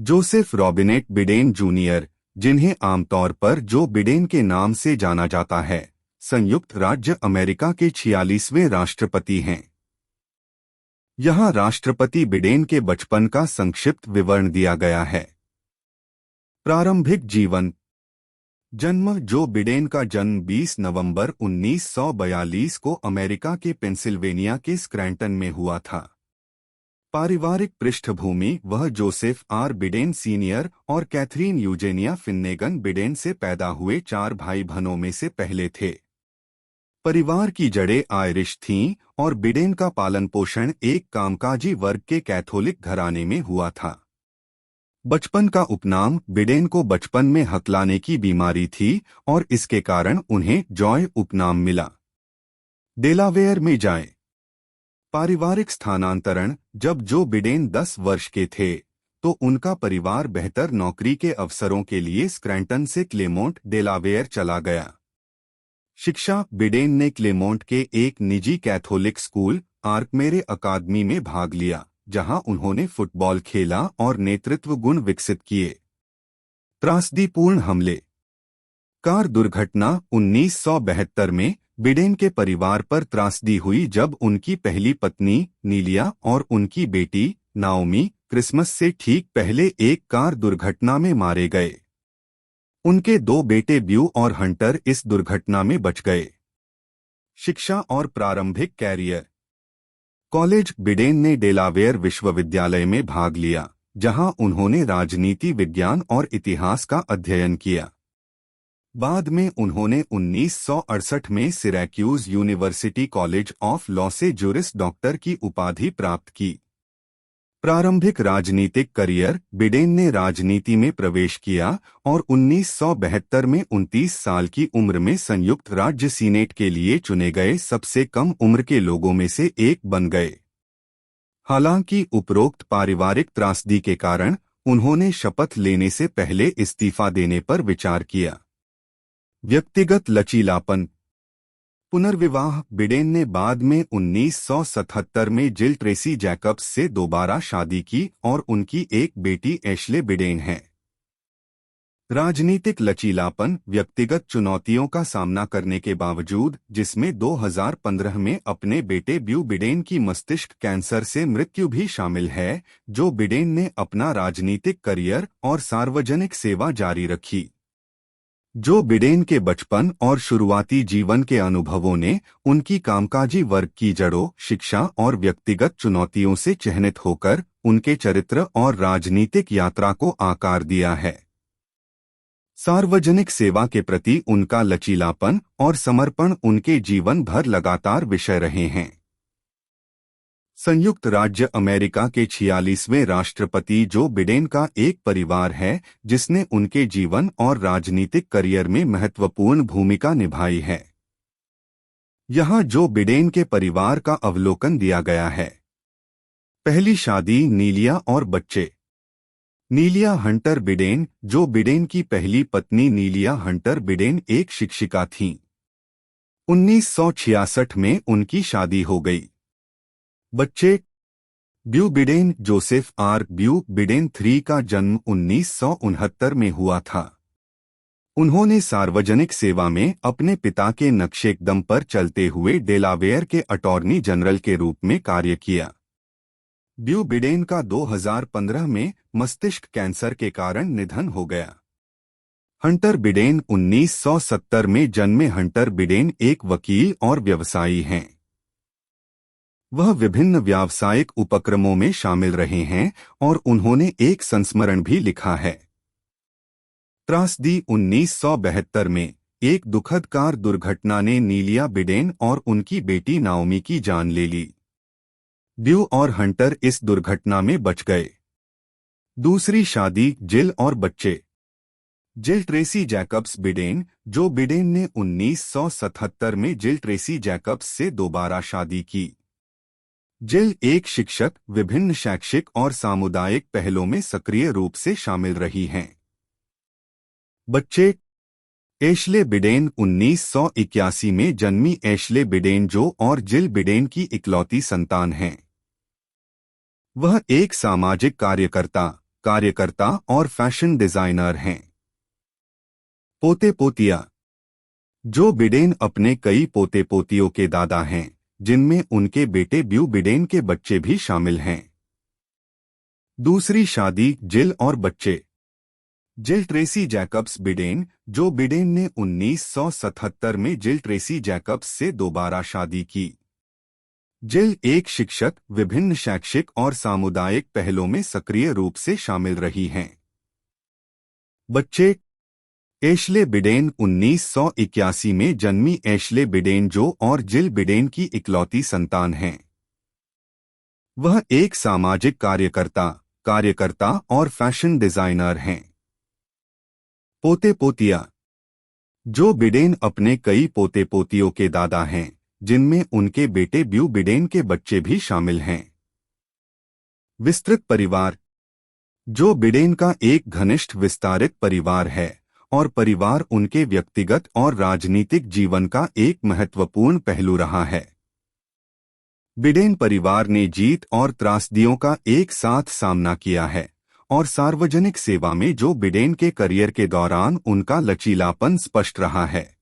Joseph Robinette Biden junior, जिन्हें आमतौर पर जो बिडेन के नाम से जाना जाता है, संयुक्त राज्य अमेरिका के 46वें राष्ट्रपति हैं। यहाँ राष्ट्रपति बिडेन के बचपन का संक्षिप्त विवरण दिया गया है। प्रारंभिक जीवन। जन्म। जो बिडेन का जन्म 20 नवंबर 1942 को अमेरिका के पेंसिल्वेनिया के स्क्रैंटन में हुआ था। पारिवारिक पृष्ठभूमि। वह जोसेफ आर बिडेन सीनियर और कैथरीन यूजेनिया फिन्नेगन बिडेन से पैदा हुए 4 भाई बहनों में से पहले थे। परिवार की जड़ें आयरिश थीं और बिडेन का पालन पोषण एक कामकाजी वर्ग के कैथोलिक घराने में हुआ था। बचपन का उपनाम। बिडेन को बचपन में हकलाने की बीमारी थी और इसके कारण उन्हें जॉय उपनाम मिला। डेलावेयर में जाएं। पारिवारिक स्थानांतरण। जब जो बिडेन 10 वर्ष के थे तो उनका परिवार बेहतर नौकरी के अवसरों के लिए स्क्रैंटन से क्लेमोंट, डेलावेयर चला गया। शिक्षा। बिडेन ने क्लेमोंट के एक निजी कैथोलिक स्कूल आर्कमेरे अकादमी में भाग लिया, जहां उन्होंने फुटबॉल खेला और नेतृत्व गुण विकसित किए। त्रासदीपूर्ण हमले। कार दुर्घटना। 1972 में बिडेन के परिवार पर त्रासदी हुई जब उनकी पहली पत्नी नीलिया और उनकी बेटी नाओमी क्रिसमस से ठीक पहले एक कार दुर्घटना में मारे गए। उनके 2 बेटे ब्यू और हंटर इस दुर्घटना में बच गए। शिक्षा और प्रारंभिक कैरियर। कॉलेज। बिडेन ने डेलावेयर विश्वविद्यालय में भाग लिया, जहां उन्होंने राजनीति विज्ञान और इतिहास का अध्ययन किया। बाद में उन्होंने 1968 में सिरैक्यूज यूनिवर्सिटी कॉलेज ऑफ लॉ से जुरिस डॉक्टर की उपाधि प्राप्त की। प्रारंभिक राजनीतिक करियर। बिडेन ने राजनीति में प्रवेश किया और 1972 में 29 साल की उम्र में संयुक्त राज्य सीनेट के लिए चुने गए सबसे कम उम्र के लोगों में से एक बन गए। हालांकि उपरोक्त पारिवारिक त्रासदी के कारण उन्होंने शपथ लेने से पहले इस्तीफा देने पर विचार किया। व्यक्तिगत लचीलापन। पुनर्विवाह। बिडेन ने बाद में 1977 में जिल ट्रेसी जैकब्स से दोबारा शादी की और उनकी एक बेटी एशले बिडेन है। राजनीतिक लचीलापन। व्यक्तिगत चुनौतियों का सामना करने के बावजूद, जिसमें 2015 में अपने बेटे ब्यू बिडेन की मस्तिष्क कैंसर से मृत्यु भी शामिल है, जो बिडेन ने अपना राजनीतिक करियर और सार्वजनिक सेवा जारी रखी। जो बिडेन के बचपन और शुरुआती जीवन के अनुभवों ने उनकी कामकाजी वर्ग की जड़ों, शिक्षा और व्यक्तिगत चुनौतियों से चिह्नित होकर उनके चरित्र और राजनीतिक यात्रा को आकार दिया है। सार्वजनिक सेवा के प्रति उनका लचीलापन और समर्पण उनके जीवन भर लगातार विषय रहे हैं। संयुक्त राज्य अमेरिका के 46वें राष्ट्रपति जो बिडेन का एक परिवार है जिसने उनके जीवन और राजनीतिक करियर में महत्वपूर्ण भूमिका निभाई है। यहाँ जो बिडेन के परिवार का अवलोकन दिया गया है। पहली शादी। नीलिया और बच्चे। Neelia Hunter Biden. Joe Biden की पहली पत्नी नीलिया हंटर बिडेन एक शिक्षिका थीं। 1966 में उनकी शादी हो गई। बच्चे। Beau Biden. Joseph R Beau Biden III का जन्म 1969 में हुआ था। उन्होंने सार्वजनिक सेवा में अपने पिता के नक्शेकदम पर चलते हुए डेलावेयर के अटॉर्नी जनरल के रूप में कार्य किया। ब्यू बिडेन का 2015 में मस्तिष्क कैंसर के कारण निधन हो गया। Hunter Biden. 1970 में जन्मे हंटर बिडेन एक वकील और व्यवसायी हैं। वह विभिन्न व्यावसायिक उपक्रमों में शामिल रहे हैं और उन्होंने एक संस्मरण भी लिखा है। त्रासदी। 1972 में एक दुखद कार दुर्घटना ने नीलिया बिडेन और उनकी बेटी नाओमी की जान ले ली। ब्यू और हंटर इस दुर्घटना में बच गए। दूसरी शादी। जिल और बच्चे। जिल Tracy Jacobs Biden. Joe Biden ने 1977 में जिल ट्रेसी जैकब्स से दोबारा शादी की। जिल एक शिक्षक, विभिन्न शैक्षिक और सामुदायिक पहलों में सक्रिय रूप से शामिल रही हैं। बच्चे। Ashley Biden. 1981 में जन्मी एशले बिडेन जो और जिल बिडेन की इकलौती संतान हैं। वह एक सामाजिक कार्यकर्ता, कार्यकर्ता और फैशन डिजाइनर हैं। पोते पोतिया। जो बिडेन अपने कई पोते पोतियों के दादा हैं, जिनमें उनके बेटे ब्यू बिडेन के बच्चे भी शामिल हैं। दूसरी शादी, जिल और बच्चे। जिल Tracy Jacobs Biden, Joe Biden ने 1977 में जिल ट्रेसी जैकब्स से दोबारा शादी की। जिल एक शिक्षक, विभिन्न शैक्षिक और सामुदायिक पहलों में सक्रिय रूप से शामिल रही हैं। बच्चे। एशले बिडेन 1981 में जन्मी एशले बिडेन जो और जिल बिडेन की इकलौती संतान हैं। वह एक सामाजिक कार्यकर्ता और फैशन डिजाइनर हैं। पोते पोतिया। जो बिडेन अपने कई पोते पोतियों के दादा हैं, जिनमें उनके बेटे ब्यू बिडेन के बच्चे भी शामिल हैं। विस्तृत परिवार। जो बिडेन का एक घनिष्ठ विस्तारित परिवार है और परिवार उनके व्यक्तिगत और राजनीतिक जीवन का एक महत्वपूर्ण पहलू रहा है। बिडेन परिवार ने जीत और त्रासदियों का एक साथ सामना किया है और सार्वजनिक सेवा में जो बिडेन के करियर के दौरान उनका लचीलापन स्पष्ट रहा है।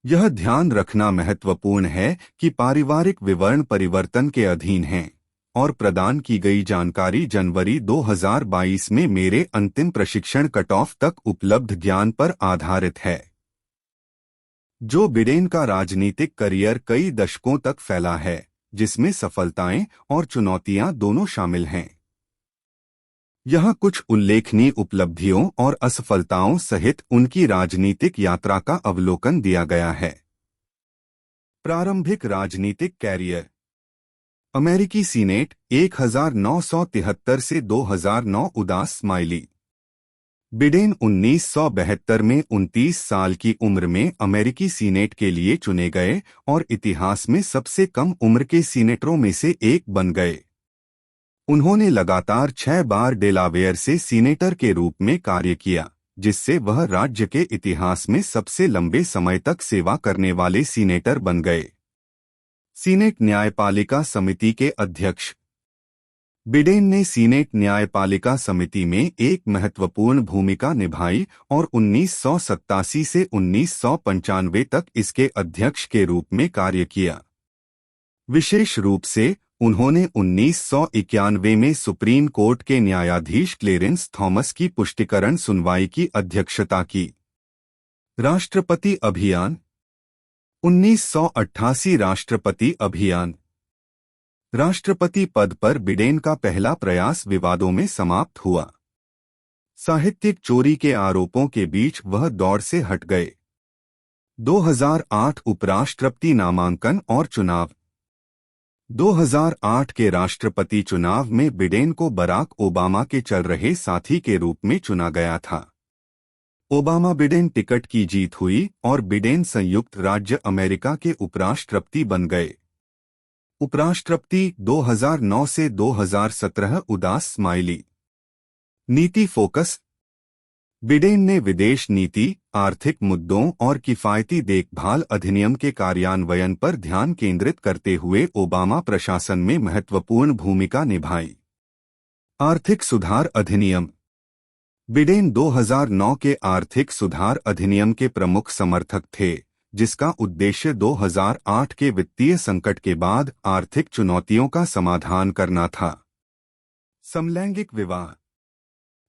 यह ध्यान रखना महत्वपूर्ण है कि पारिवारिक विवरण परिवर्तन के अधीन हैं और प्रदान की गई जानकारी जनवरी 2022 में मेरे अंतिम प्रशिक्षण कट ऑफ तक उपलब्ध ज्ञान पर आधारित है। जो बिडेन का राजनीतिक करियर कई दशकों तक फैला है, जिसमें सफलताएं और चुनौतियां दोनों शामिल हैं। यहाँ कुछ उल्लेखनीय उपलब्धियों और असफलताओं सहित उनकी राजनीतिक यात्रा का अवलोकन दिया गया है। प्रारंभिक राजनीतिक कैरियर। अमेरिकी सीनेट 1973 से 2009 उदास स्माइली। बिडेन 1972 में 29 साल की उम्र में अमेरिकी सीनेट के लिए चुने गए और इतिहास में सबसे कम उम्र के सीनेटरों में से एक बन गए। उन्होंने लगातार 6 बार डेलावेयर से सीनेटर के रूप में कार्य किया, जिससे वह राज्य के इतिहास में सबसे लंबे समय तक सेवा करने वाले सीनेटर बन गए। सीनेट न्यायपालिका समिति के अध्यक्ष। बिडेन ने सीनेट न्यायपालिका समिति में एक महत्वपूर्ण भूमिका निभाई और 1987 से 1995 तक इसके अध्यक्ष के रूप में कार्य किया। विशेष रूप से उन्होंने 1991 में सुप्रीम कोर्ट के न्यायाधीश क्लेरेंस थॉमस की पुष्टिकरण सुनवाई की अध्यक्षता की। राष्ट्रपति अभियान। 1988 राष्ट्रपति अभियान। राष्ट्रपति पद पर बिडेन का पहला प्रयास विवादों में समाप्त हुआ। साहित्यिक चोरी के आरोपों के बीच वह दौड़ से हट गए। 2008 उपराष्ट्रपति नामांकन और चुनाव। 2008 के राष्ट्रपति चुनाव में बिडेन को बराक ओबामा के चल रहे साथी के रूप में चुना गया था। ओबामा बिडेन टिकट की जीत हुई और बिडेन संयुक्त राज्य अमेरिका के उपराष्ट्रपति बन गए। उपराष्ट्रपति 2009 से 2017 उदास स्माइली। नीति फोकस। बिडेन ने विदेश नीति, आर्थिक मुद्दों और किफायती देखभाल अधिनियम के कार्यान्वयन पर ध्यान केंद्रित करते हुए ओबामा प्रशासन में महत्वपूर्ण भूमिका निभाई। आर्थिक सुधार अधिनियम। बिडेन 2009 के आर्थिक सुधार अधिनियम के प्रमुख समर्थक थे, जिसका उद्देश्य 2008 के वित्तीय संकट के बाद आर्थिक चुनौतियों का समाधान करना था। समलैंगिक विवाह।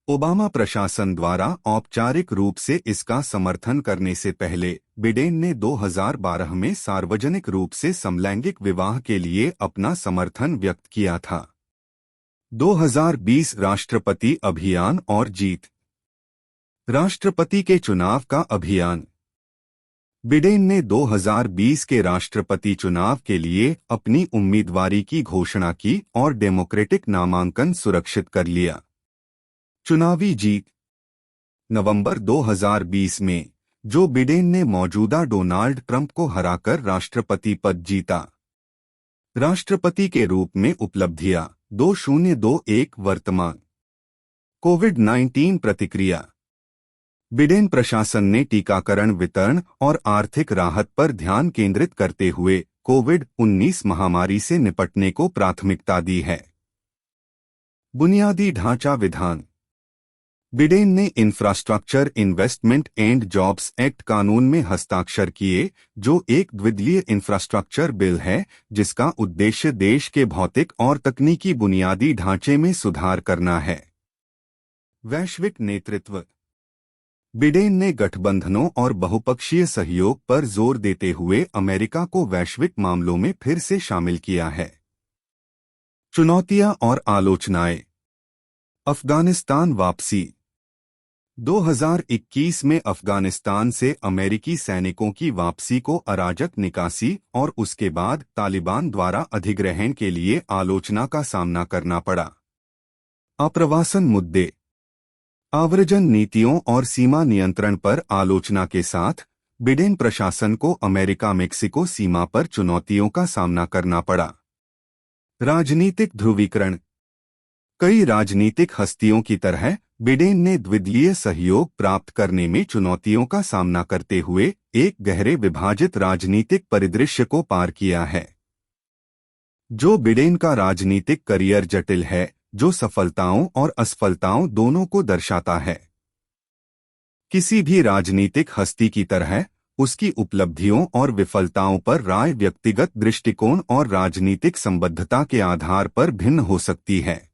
ओबामा प्रशासन द्वारा औपचारिक रूप से इसका समर्थन करने से पहले बिडेन ने 2012 में सार्वजनिक रूप से समलैंगिक विवाह के लिए अपना समर्थन व्यक्त किया था। 2020 राष्ट्रपति अभियान और जीत। राष्ट्रपति के चुनाव का अभियान। बिडेन ने 2020 के राष्ट्रपति चुनाव के लिए अपनी उम्मीदवारी की घोषणा की और डेमोक्रेटिक नामांकन सुरक्षित कर लिया। चुनावी जीत। नवंबर 2020 में जो बिडेन ने मौजूदा डोनाल्ड ट्रंप को हराकर राष्ट्रपति पद जीता। राष्ट्रपति के रूप में उपलब्धियां। 2021 वर्तमान। कोविड-19 प्रतिक्रिया। बिडेन प्रशासन ने टीकाकरण वितरण और आर्थिक राहत पर ध्यान केंद्रित करते हुए कोविड-19 महामारी से निपटने को प्राथमिकता दी है। बुनियादी ढांचा विधान। बिडेन ने infrastructure investment and jobs act कानून में हस्ताक्षर किए, जो एक द्विदलीय इंफ्रास्ट्रक्चर बिल है जिसका उद्देश्य देश के भौतिक और तकनीकी बुनियादी ढांचे में सुधार करना है। वैश्विक नेतृत्व। बिडेन ने गठबंधनों और बहुपक्षीय सहयोग पर जोर देते हुए अमेरिका को वैश्विक मामलों में फिर से शामिल किया है। चुनौतियां और आलोचनाएं। अफगानिस्तान वापसी। 2021 में अफगानिस्तान से अमेरिकी सैनिकों की वापसी को अराजक निकासी और उसके बाद तालिबान द्वारा अधिग्रहण के लिए आलोचना का सामना करना पड़ा। आप्रवासन मुद्दे। आव्रजन नीतियों और सीमा नियंत्रण पर आलोचना के साथ बिडेन प्रशासन को अमेरिका मेक्सिको सीमा पर चुनौतियों का सामना करना पड़ा। राजनीतिक ध्रुवीकरण। कई राजनीतिक हस्तियों की तरह बिडेन ने द्विदलीय सहयोग प्राप्त करने में चुनौतियों का सामना करते हुए एक गहरे विभाजित राजनीतिक परिदृश्य को पार किया है। जो बिडेन का राजनीतिक करियर जटिल है, जो सफलताओं और असफलताओं दोनों को दर्शाता है। किसी भी राजनीतिक हस्ती की तरह उसकी उपलब्धियों और विफलताओं पर राय व्यक्तिगत दृष्टिकोण और राजनीतिक संबद्धता के आधार पर भिन्न हो सकती है।